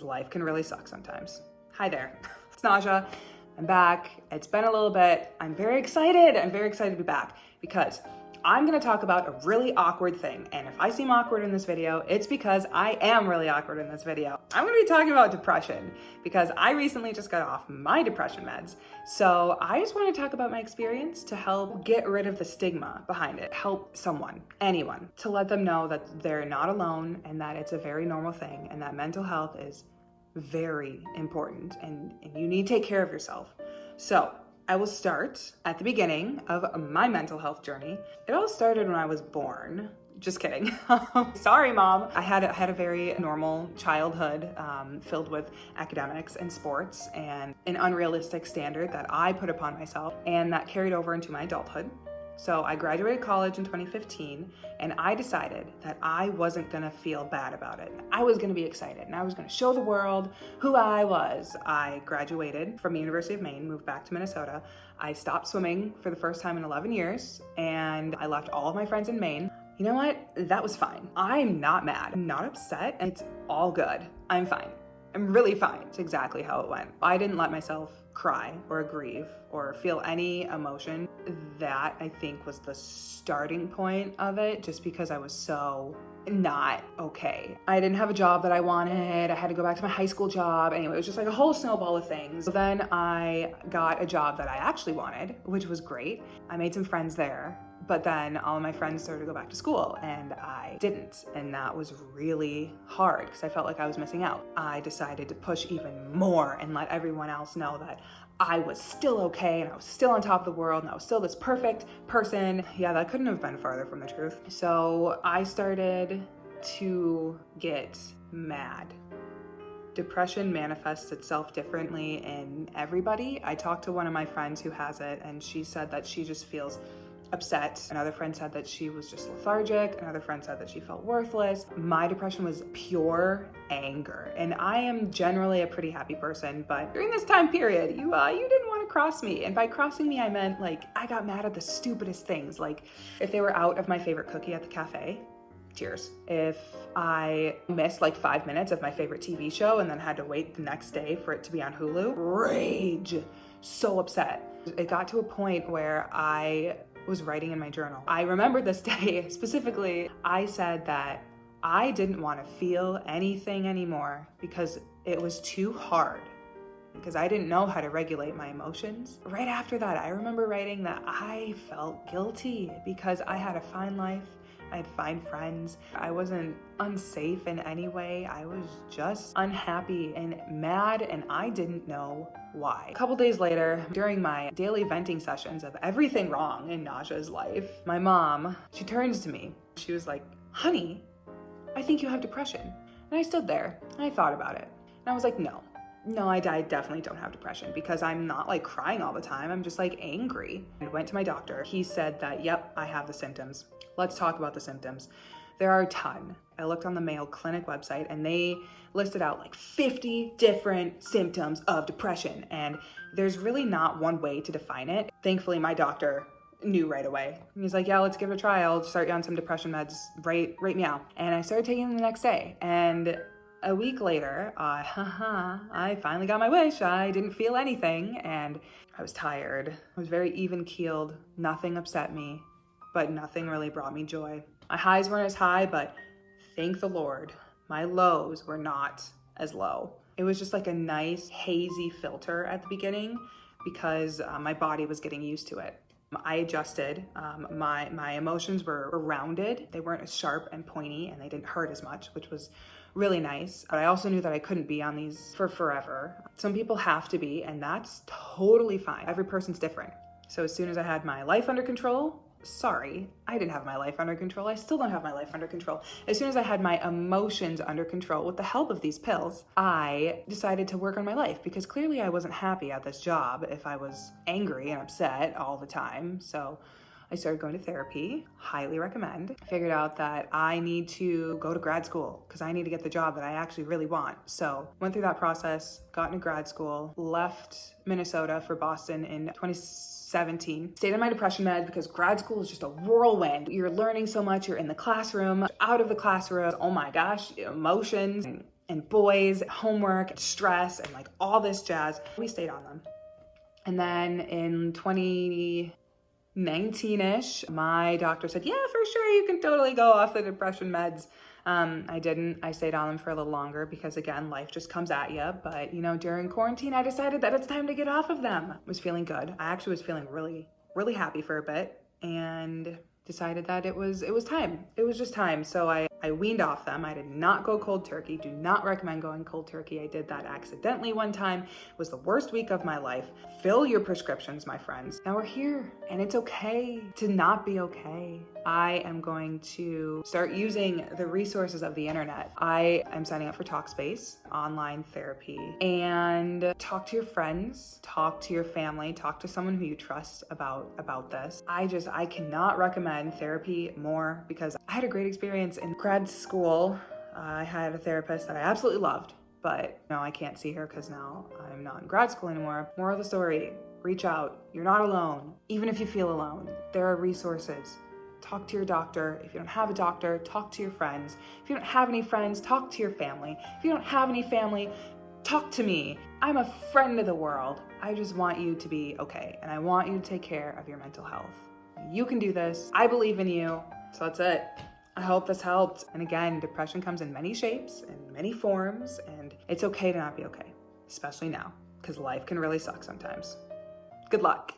Life can really suck sometimes. Hi there, it's Naja. I'm back. It's been a little bit. I'm very excited. To be back because I'm gonna talk about a really awkward thing. And if I seem awkward in this video, it's because I am really awkward in this video. I'm gonna be talking about depression because I recently just got off my depression meds. So I just wanna talk about my experience to help get rid of the stigma behind it, help someone, anyone, to let them know that they're not alone and that it's a very normal thing and that mental health is very important and you need to take care of yourself. So I will start at the beginning of my mental health journey. It all started when I was born. Just kidding. Sorry, Mom. I had a very normal childhood filled with academics and sports and an unrealistic standard that I put upon myself, and that carried over into my adulthood. So I graduated college in 2015, and I decided that I wasn't gonna feel bad about it. I was gonna be excited, and I was gonna show the world who I was. I graduated from the University of Maine, moved back to Minnesota. I stopped swimming for the first time in 11 years, and I left all of my friends in Maine. You know what? That was fine. I'm not mad, I'm not upset, and it's all good. I'm fine. I'm really fine. It's exactly how it went. I didn't let myself cry or grieve or feel any emotion. That, I think, was the starting point of it, just because I was so not okay. I didn't have a job that I wanted. I had to go back to my high school job. Anyway, it was just like a whole snowball of things. So then I got a job that I actually wanted, which was great. I made some friends there. But then all of my friends started to go back to school and I didn't. And that was really hard because I felt like I was missing out. I decided to push even more and let everyone else know that I was still okay and I was still on top of the world and I was still this perfect person. Yeah, that couldn't have been farther from the truth. So I started to get mad. Depression manifests itself differently in everybody. I talked to one of my friends who has it and she said that she just feels upset. Another friend said that she was just lethargic. Another friend said that she felt worthless. My depression was pure anger. And I am generally a pretty happy person, but during this time period, you didn't want to cross me. And by crossing me, I meant like, I got mad at the stupidest things. Like if they were out of my favorite cookie at the cafe, tears. If I missed like 5 minutes of my favorite TV show and then had to wait the next day for it to be on Hulu, rage. So upset. It got to a point where I was writing in my journal. I remember this day specifically. I said that I didn't want to feel anything anymore because it was too hard, because I didn't know how to regulate my emotions. Right after that, I remember writing that I felt guilty because I had a fine life. I had fine friends. I wasn't unsafe in any way. I was just unhappy and mad, and I didn't know why. A couple days later, during my daily venting sessions of everything wrong in Naja's life, my mom, she turns to me. She was like, "Honey, I think you have depression." And I stood there and I thought about it. And I was like, no, I definitely don't have depression, because I'm not like crying all the time. I'm just like angry. I went to my doctor. He said that, yep, I have the symptoms. Let's talk about the symptoms. There are a ton. I looked on the Mayo Clinic website and they listed out like 50 different symptoms of depression. And there's really not one way to define it. Thankfully, my doctor knew right away. He's like, yeah, let's give it a try. I'll start you on some depression meds right meow. And I started taking them the next day. And a week later, I finally got my wish. I didn't feel anything and I was tired. I was very even-keeled. Nothing upset me, but nothing really brought me joy. My highs weren't as high, but thank the Lord, my lows were not as low. It was just like a nice hazy filter at the beginning because my body was getting used to it. I adjusted. My emotions were rounded. They weren't as sharp and pointy and they didn't hurt as much, which was really nice. But I also knew that I couldn't be on these for forever. Some people have to be, and that's totally fine. Every person's different. So as soon as I had my life under control, I didn't have my life under control. I still don't have my life under control. As soon as I had my emotions under control with the help of these pills, I decided to work on my life because clearly I wasn't happy at this job if I was angry and upset all the time. So I started going to therapy, highly recommend. I figured out that I need to go to grad school because I need to get the job that I actually really want. So went through that process, got into grad school, left Minnesota for Boston in 2017. Stayed on my depression med because grad school is just a whirlwind. You're learning so much, you're in the classroom, out of the classroom, oh my gosh, emotions. and boys, homework, stress, and like all this jazz. We stayed on them. And then in 2019-ish, my doctor said, yeah, for sure, you can totally go off the depression meds. I didn't. I stayed on them for a little longer because, again, life just comes at you. But, during quarantine, I decided that it's time to get off of them. I was feeling good. I actually was feeling really, really happy for a bit and decided that it was time. It was just time. So I weaned off them. I did not go cold turkey. Do not recommend going cold turkey. I did that accidentally one time. It was the worst week of my life. Fill your prescriptions, my friends. Now we're here, and it's okay to not be okay. I am going to start using the resources of the internet. I am signing up for Talkspace, online therapy, and talk to your friends, talk to your family, talk to someone who you trust about this. I cannot recommend therapy more because I had a great experience in grad school. I had a therapist that I absolutely loved, but no, I can't see her because now I'm not in grad school anymore. Moral of the story, reach out. You're not alone. Even if you feel alone, there are resources. Talk to your doctor. If you don't have a doctor, talk to your friends. If you don't have any friends, talk to your family. If you don't have any family, talk to me. I'm a friend of the world. I just want you to be okay, and I want you to take care of your mental health. You can do this. I believe in you. So that's it. I hope this helped. And again, depression comes in many shapes and many forms, and it's okay to not be okay, especially now, because life can really suck sometimes. Good luck.